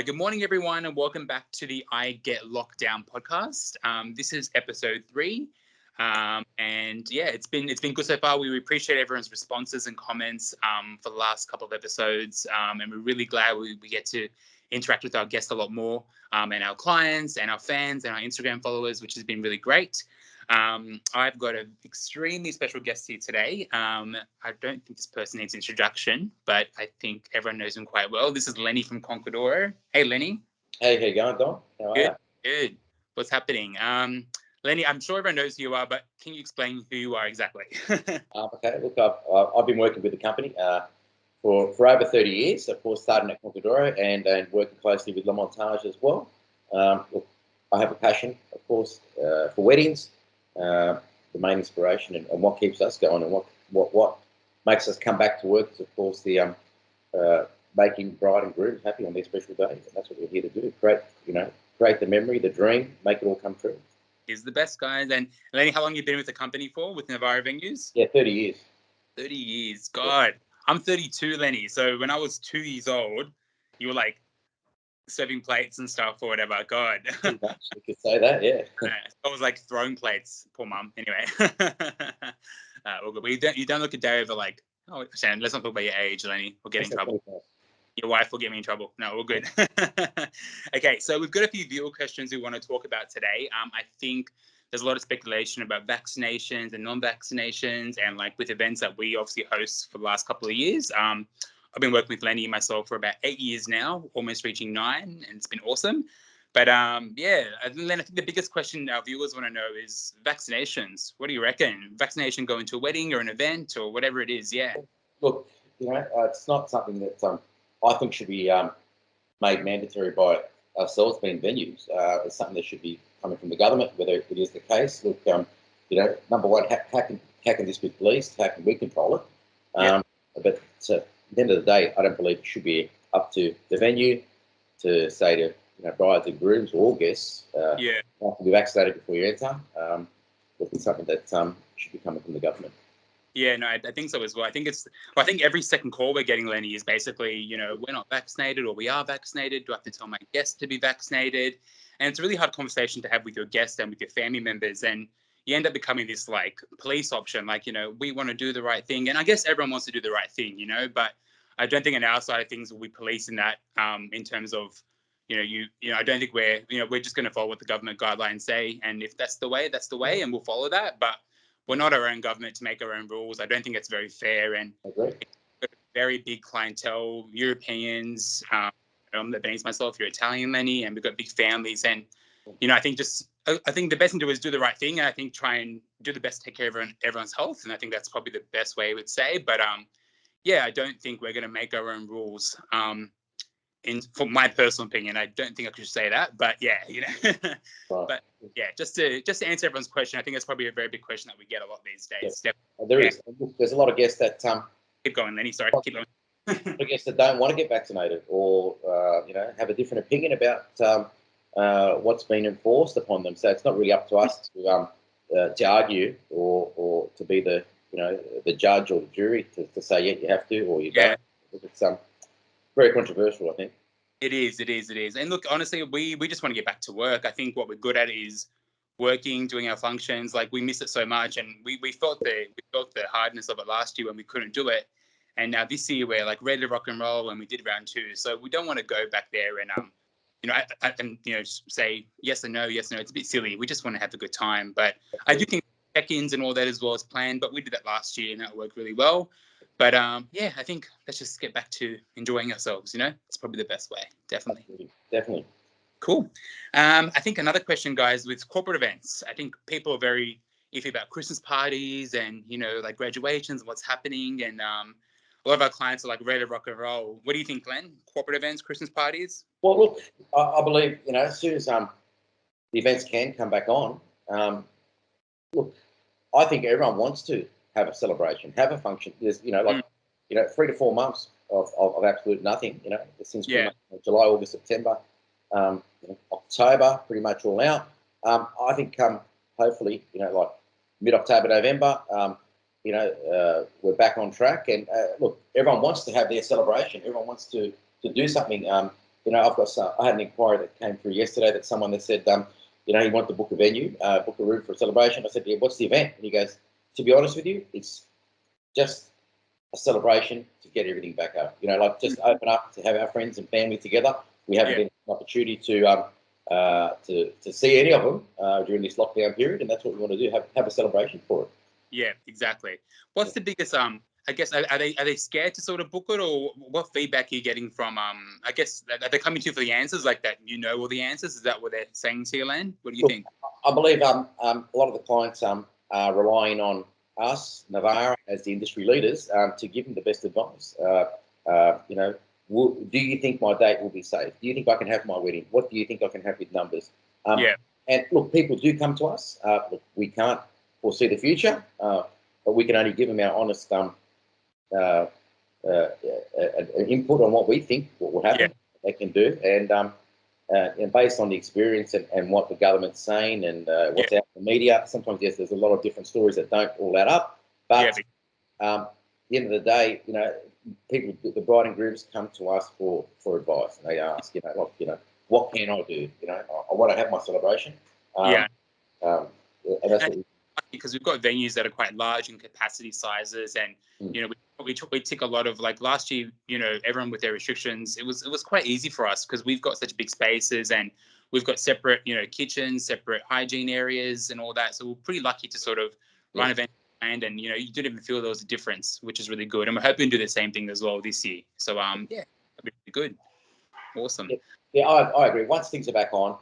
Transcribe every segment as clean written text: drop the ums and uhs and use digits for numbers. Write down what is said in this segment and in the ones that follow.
Good morning, everyone, and welcome back to the I Get Lockdown podcast. This is episode 3, and yeah, it's been good so far. We appreciate everyone's responses and comments for the last couple of episodes, and we're really glad we get to interact with our guests a lot more, and our clients and our fans and our Instagram followers, which has been really great. I've got an extremely special guest here today. I don't think this person needs introduction, but I think everyone knows him quite well. This is Lenny from Conca D'oro. Hey, Lenny. Hey, how you going, Dom? How are you? Good. What's happening? Lenny, I'm sure everyone knows who you are, but can you explain who you are exactly? Okay, look, I've been working with the company for over 30 years, of course, starting at Conca D'oro and working closely with Montage as well. Look, I have a passion, of course, for weddings. The main inspiration and what keeps us going and what makes us come back to work is, of course, the making bride and groom happy on their special day. And that's what we're here to do: create the memory, the dream, make it all come true. He's the best, guys. And Lenny, how long have you been with the company for, with Navarra Venues? Yeah, 30 years. 30 years. God, yeah. I'm 32, Lenny. So when I was 2 years old, you were like serving plates and stuff or whatever. God. You could say that, yeah. I was like throwing plates. Poor mum. Anyway. Well, good. You don't look a day over like, oh, Shannon, let's not talk about your age, Lenny. We'll get in trouble. Your wife will get me in trouble. No, we're good. Okay, so we've got a few viewer questions we want to talk about today. I think there's a lot of speculation about vaccinations and non-vaccinations, and like with events that we obviously host for the last couple of years. I've been working with Lenny and myself for about 8 years now, almost reaching 9, and it's been awesome. But yeah, Len, I think the biggest question our viewers want to know is vaccinations. What do you reckon? Vaccination going to a wedding or an event or whatever it is? Yeah. Look, it's not something that I think should be made mandatory by ourselves being venues. It's something that should be coming from the government, whether it is the case. Look, number one, how can this be policed? How can we control it? Yeah. But at the end of the day, I don't believe it should be up to the venue to say to brides and grooms or all guests, you have to be vaccinated before you enter. Look, it's something that should be coming from the government. Yeah, no, I think so as well. I think every second call we're getting, Lenny, is basically, we're not vaccinated or we are vaccinated. Do I have to tell my guests to be vaccinated? And it's a really hard conversation to have with your guests and with your family members. And you end up becoming this like police option, like, we want to do the right thing. And I guess everyone wants to do the right thing, but I don't think on our side of things will be policing that in terms of, I don't think we're just going to follow what the government guidelines say. And if that's the way, that's the way, and we'll follow that. But we're not our own government to make our own rules. I don't think it's very fair. And a very big clientele, Europeans, that beneath myself, you're Italian, Lenny, and we've got big families. And, I think the best thing to do is do the right thing. And I think try and do the best to take care of everyone's health. And I think that's probably the best way I would say. But yeah, I don't think we're going to make our own rules. For my personal opinion, I don't think I could say that, but yeah, Right. But yeah, just to answer everyone's question, I think that's probably a very big question that we get a lot these days. Yeah. There's a lot of guests that keep going, Lenny. Sorry, keep going. I guess that don't want to get vaccinated or have a different opinion about what's been enforced upon them. So it's not really up to us to argue or to be the judge or the jury to say you have to or you don't. It's very controversial, I think. It is. And look, honestly, we just want to get back to work. I think what we're good at is working, doing our functions. Like we miss it so much, and we felt the hardness of it last year when we couldn't do it. And now this year we're like ready to rock and roll, and we did round 2. So we don't want to go back there and say yes or no. It's a bit silly. We just want to have a good time. But I do think check-ins and all that as well as planned. But we did that last year, and that worked really well. But yeah, I think let's just get back to enjoying ourselves. It's probably the best way. Definitely. Cool. I think another question, guys, with corporate events. I think people are very iffy about Christmas parties and like graduations and what's happening. And a lot of our clients are like ready to rock and roll. What do you think, Glenn? Corporate events, Christmas parties? Well, look, I believe as soon as the events can come back on, look, I think everyone wants to have a celebration, have a function. There's 3 to 4 months of absolute nothing. Since July, August, September, October, pretty much all out. I think hopefully like mid-October, November, we're back on track. And look, everyone wants to have their celebration. Everyone wants to do something I've got I had an inquiry that came through yesterday that someone that said, he wanted to book a venue, book a room for a celebration. I said, yeah, what's the event? And he goes, to be honest with you, it's just a celebration to get everything back up. Like just open up to have our friends and family together. We haven't been an opportunity to see any of them during this lockdown period, and that's what we want to do. Have a celebration for it. Yeah, exactly. What's the biggest I guess are they scared to sort of book it, or what feedback are you getting from I guess are they coming to you for the answers like that? All the answers. Is that what they're saying to you, Len? What do you think? I believe a lot of the clients are relying on us, Navarra, as the industry leaders, to give them the best advice. Do you think my date will be safe? Do you think I can have my wedding? What do you think I can have with numbers? And look, people do come to us. Look, we can't foresee the future, but we can only give them our honest input on what we think what will happen, they can do, and based on the experience and what the government's saying and what's out in the media. Sometimes, yes, there's a lot of different stories that don't all add up, but at the end of the day, people, the bride and grooms, come to us for advice, and they ask, what can I do? I want to have my celebration. And that's what because we've got venues that are quite large in capacity sizes, and we tick a lot of, like last year, everyone with their restrictions, it was quite easy for us because we've got such big spaces and we've got separate kitchens, separate hygiene areas and all that, so we're pretty lucky to sort of run events, and you didn't even feel there was a difference, which is really good, and we're hoping to do the same thing as well this year. So that'd be really good. Awesome. I agree. Once things are back on,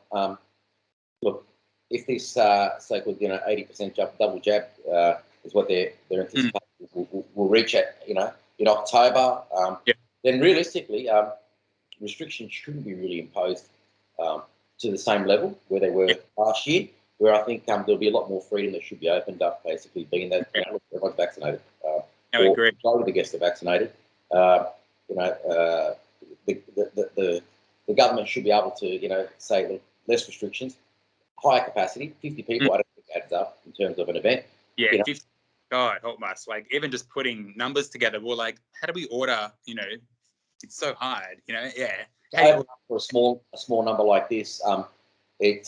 look, if this so-called 80% double jab is what they're anticipating, we'll reach at in October, then realistically restrictions shouldn't be really imposed to the same level where they were last year, where I think there'll be a lot more freedom that should be opened up, basically being that everyone's vaccinated, I agree. All of the guests are vaccinated. The government should be able to say, look, less restrictions, higher capacity, 50 people. I don't think adds up in terms of an event. 50. God help us! Like even just putting numbers together, we're like, how do we order? It's so hard. For a small number like this, I believe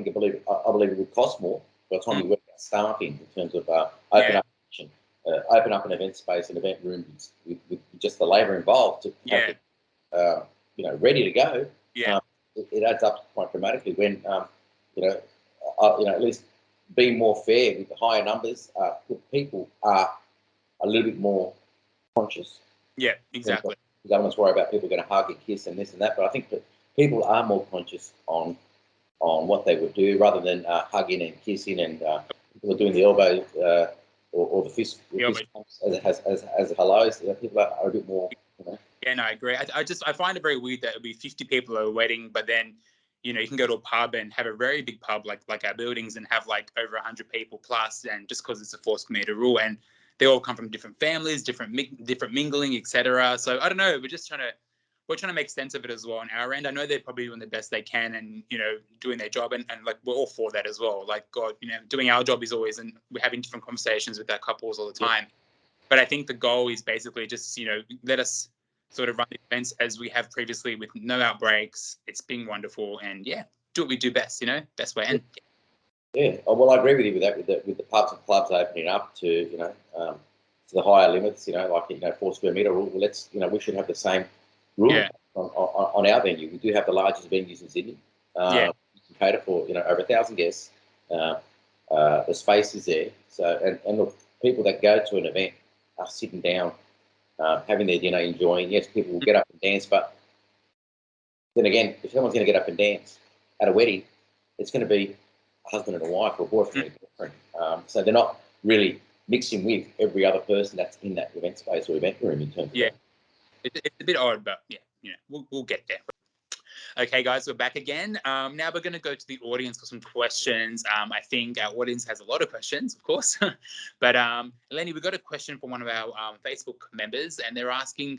it would cost more by the time you work out staffing in terms of open up an event space, an event room with just the labour involved to have it, ready to go. It adds up quite dramatically when at least being more fair with the higher numbers, people are a little bit more conscious. Yeah, exactly. The government's worried about people going to hug and kiss and this and that, but I think that people are more conscious on what they would do rather than hugging and kissing and people are doing the elbow or the fist bumps as hellos. People are a bit more. Yeah, no, I agree. I find it very weird that it'll be 50 people at a wedding, but then you can go to a pub and have a very big pub like our buildings and have like over 100 people plus, and just because it's a forced community rule, and they all come from different families, different mingling, etc. So I don't know. We're trying to make sense of it as well on our end. I know they're probably doing the best they can and doing their job, and like we're all for that as well. Like God, doing our job is always, and we're having different conversations with our couples all the time. But I think the goal is basically just let us sort of run the events as we have previously with no outbreaks. It's been wonderful, and do what we do best, best way. And well, I agree with you with that, with the pubs and clubs opening up to to the higher limits, like 4 square metre rule. Well, we should have the same rule on our venue. We do have the largest venues in Sydney. We can cater for over 1,000 guests. The space is there. So and look, people that go to an event are sitting down, having their dinner, enjoying. Yes, people will get up and dance, but then again, if someone's going to get up and dance at a wedding, it's going to be a husband and a wife or a boyfriend and a girlfriend. So they're not really mixing with every other person that's in that event space or event room in terms of that. It's a bit odd, but we'll get there. Okay, guys, we're back again. Now we're going to go to the audience for some questions. I think our audience has a lot of questions, of course. But Lenny, we got a question from one of our Facebook members, and they're asking,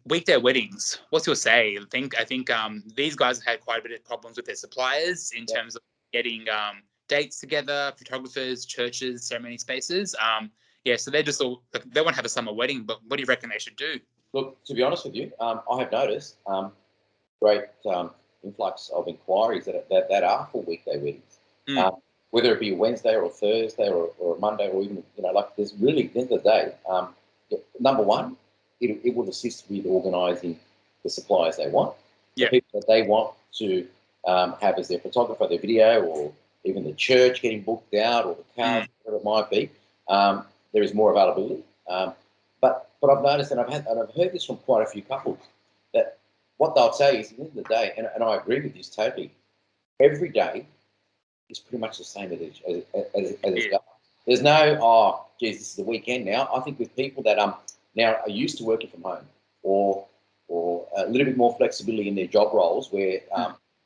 weekday weddings, what's your say? I think these guys have had quite a bit of problems with their suppliers in terms of getting dates together, photographers, churches, ceremony spaces. So they're just all, they want to have a summer wedding, but what do you reckon they should do? Look, to be honest with you, I have noticed great influx of inquiries that are for weekday weddings. Whether it be a Wednesday or a Thursday or a Monday or even, like there's really, at the end of the day, number one, it will assist with organising the suppliers they want, the people that they want to have as their photographer, their video, or even the church getting booked out, or the cars, whatever it might be. There is more availability. But I've noticed, and I've heard this from quite a few couples, that what they'll say is, at the end of the day, and I agree with this totally, every day is pretty much the same as it's going. There's no, oh, geez, this is the weekend now. I think with people that now are used to working from home, or a little bit more flexibility in their job roles, where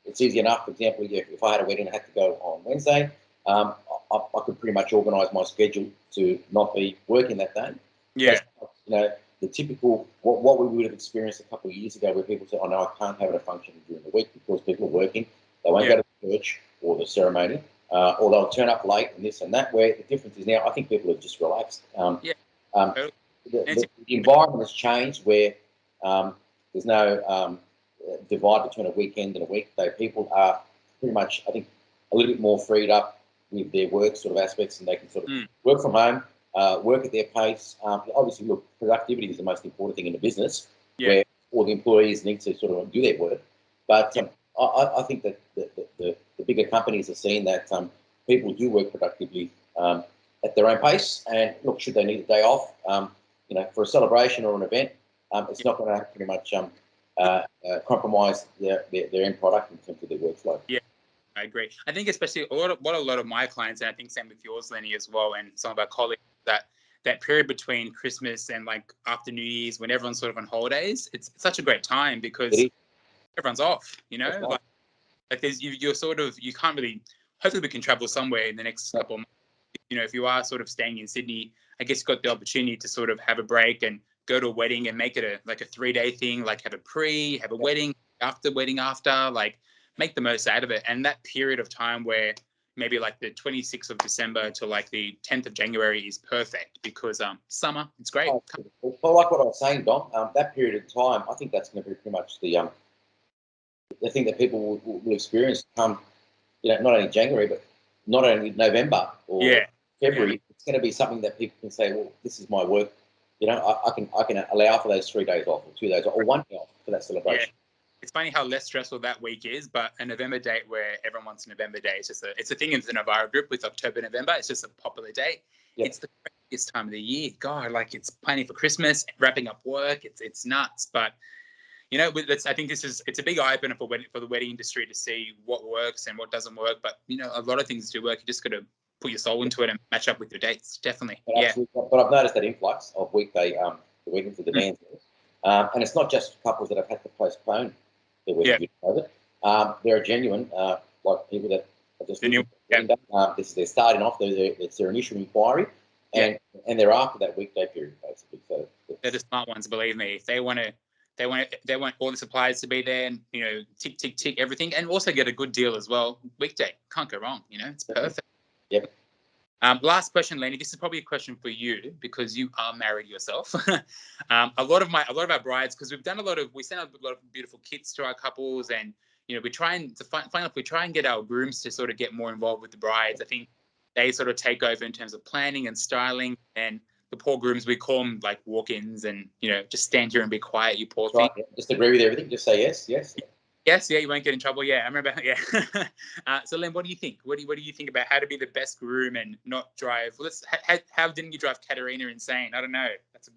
it's easy enough. For example, if I had a wedding and I had to go on Wednesday, I could pretty much organise my schedule to not be working that day. Yeah. So, the typical, what we would have experienced a couple of years ago, where people say, oh, no, I can't have a function during the week because people are working. They won't go to the church or the ceremony, or they'll turn up late and this and that, where the difference is now I think people have just relaxed. The environment has changed, where there's no divide between a weekend and a weekday. People are pretty much, I think, a little bit more freed up with their work sort of aspects, and they can sort of work from home, work at their pace. Obviously, look, productivity is the most important thing in the business, where all the employees need to sort of do their work. But I think that the bigger companies are seeing that people do work productively at their own pace. And look, should they need a day off, for a celebration or an event, it's not going to pretty much compromise their end product in terms of their workflow. Yeah, I agree. I think especially a lot of my clients, and I think same with yours, Lenny, as well, and some of our colleagues, that period between Christmas and like after New Year's, when everyone's sort of on holidays, it's such a great time because everyone's off. Like there's you're sort of, you can't really. Hopefully, we can travel somewhere in the next couple of months. If you are sort of staying in Sydney, I guess you've got the opportunity to sort of have a break and go to a wedding and make it a 3-day thing, like have a wedding, after, like make the most out of it. And that period of time where maybe like the 26th of December to like the 10th of January is perfect because summer, it's great. Well, like what I was saying, Dom, that period of time, I think that's going to be pretty much the thing that people will experience come, not only January, but not only November or February. It's going to be something that people can say, well, this is my work. I can allow for those 3 days off, or 2 days off, or 1 day off for that celebration. It's funny how less stressful that week is, but a November date where everyone wants a November day, it's a thing in the Navarra group with October, November. It's just a popular date. It's the craziest time of the year. God, like it's planning for Christmas, wrapping up work. It's nuts. But I think it's a big eye opener for the wedding industry to see what works and what doesn't work. But a lot of things do work. You just got to put your soul into it and match up with your dates. Definitely. But I've noticed that influx of weekday the weddings with the dance, and it's not just couples that have had to postpone their wedding due to COVID. There are genuine like people that are just this is their starting off. It's their initial inquiry, and they're after that weekday period basically. So they're the smart ones, believe me. If they want all the suppliers to be there and tick tick tick everything, and also get a good deal as well. Weekday, can't go wrong. It's perfect. Yep. Last question, Lenny. This is probably a question for you because you are married yourself. A lot of our brides, because we send a lot of beautiful kits to our couples, and we try and get our grooms to sort of get more involved with the brides. I think they sort of take over in terms of planning and styling, and the poor grooms, we call them like walk-ins, and just stand here and be quiet, you poor thing. Right. Just agree with everything. Just say yes. Yes, you won't get in trouble. Yeah, I remember. Yeah. So, Len, what do you think? What do you think about how to be the best groom and not drive? Well, how didn't you drive Katerina insane? I don't know.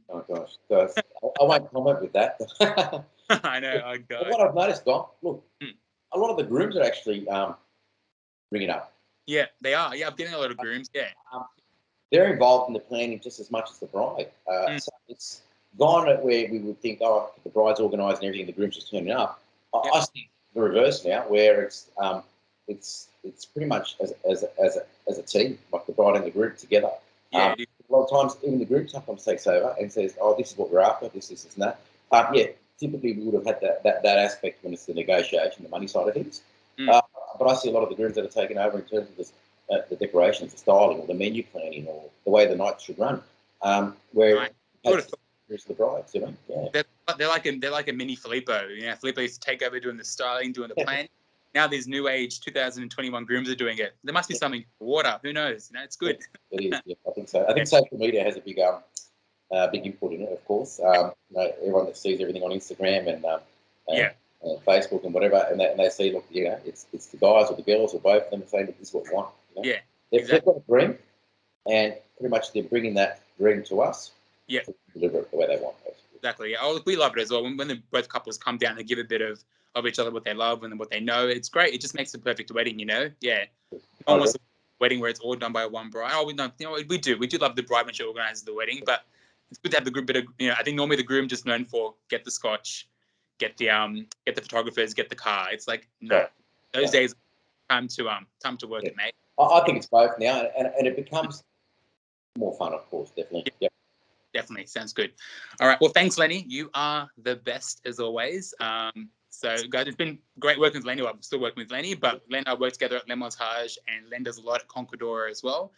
Oh gosh, I won't comment with that. I know. Oh God. What I've noticed, Doc, look, a lot of the grooms are actually ringing up. Yeah, they are. Yeah, I'm getting a lot of grooms. Yeah. They're involved in the planning just as much as the bride. So it's gone at where we would think, oh, the bride's organised and everything, the groom's just turning up. I see the reverse now, where it's pretty much as a team, like the bride and the group together. A lot of times, even the group sometimes takes over and says, "Oh, this is what we're after. This and that." Typically we would have had that aspect when it's the negotiation, the money side of things. But I see a lot of the grooms that are taken over in terms of the decorations, the styling, or the menu planning, or the way the night should run. Where the brides, you know. Yeah. They're like a mini Filippo. You know, Filippo used to take over doing the styling, doing the planning. Now these new age 2021 grooms are doing it. There must be something in the water. Who knows? You know, it's good. It is. Yeah, I think so. I think social media has a big input in it, of course. You know, everyone that sees everything on Instagram and Facebook and whatever, and they see, look, you know, it's the guys or the girls or both of them saying, look, this is what we want. You know? Yeah, they've got a dream, and pretty much they're bringing that dream to us. Yeah, to deliver it the way they want. Basically. Exactly. Yeah. Oh, we love it as well. When the both couples come down and give a bit of each other what they love and what they know, it's great. It just makes the perfect wedding. You know. Yeah. No one wants a wedding where it's all done by one bride. Oh, we don't. You know, we do love the bride when she organizes the wedding, but it's good to have the group bit of, you know, I think normally the groom just known for get the scotch, get the photographers, get the car. It's like no, those days time to work it, mate. I think it's both now, and it becomes more fun, of course, definitely. Yep. Definitely sounds good. All right. Well, thanks, Lenny. You are the best as always. So, guys, it's been great working with Lenny. Well, I'm still working with Lenny, but Len and I work together at Montage, and Len does a lot at Conca D'oro as well.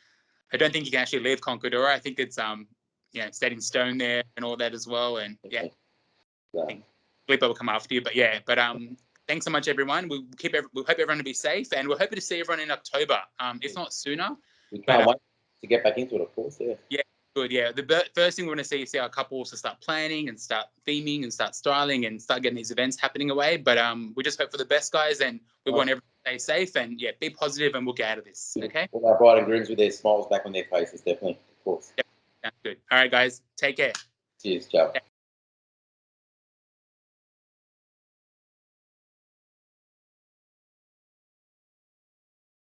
I don't think you can actually leave Conca D'oro. I think it's set in stone there and all that as well. And I think Filippo will come after you. But thanks so much, everyone. We hope everyone to be safe, and we're hoping to see everyone in October, if not sooner. We can't wait to get back into it, of course. Yeah. Yeah. Good, yeah. The first thing we want to see is our couples to start planning and start theming and start styling and start getting these events happening away. But we just hope for the best, guys, and we want everyone to stay safe and be positive, and we'll get out of this. Okay. All our bride and grooms with their smiles back on their faces, definitely, of course. Sounds good. All right, guys. Take care. Cheers, Joe.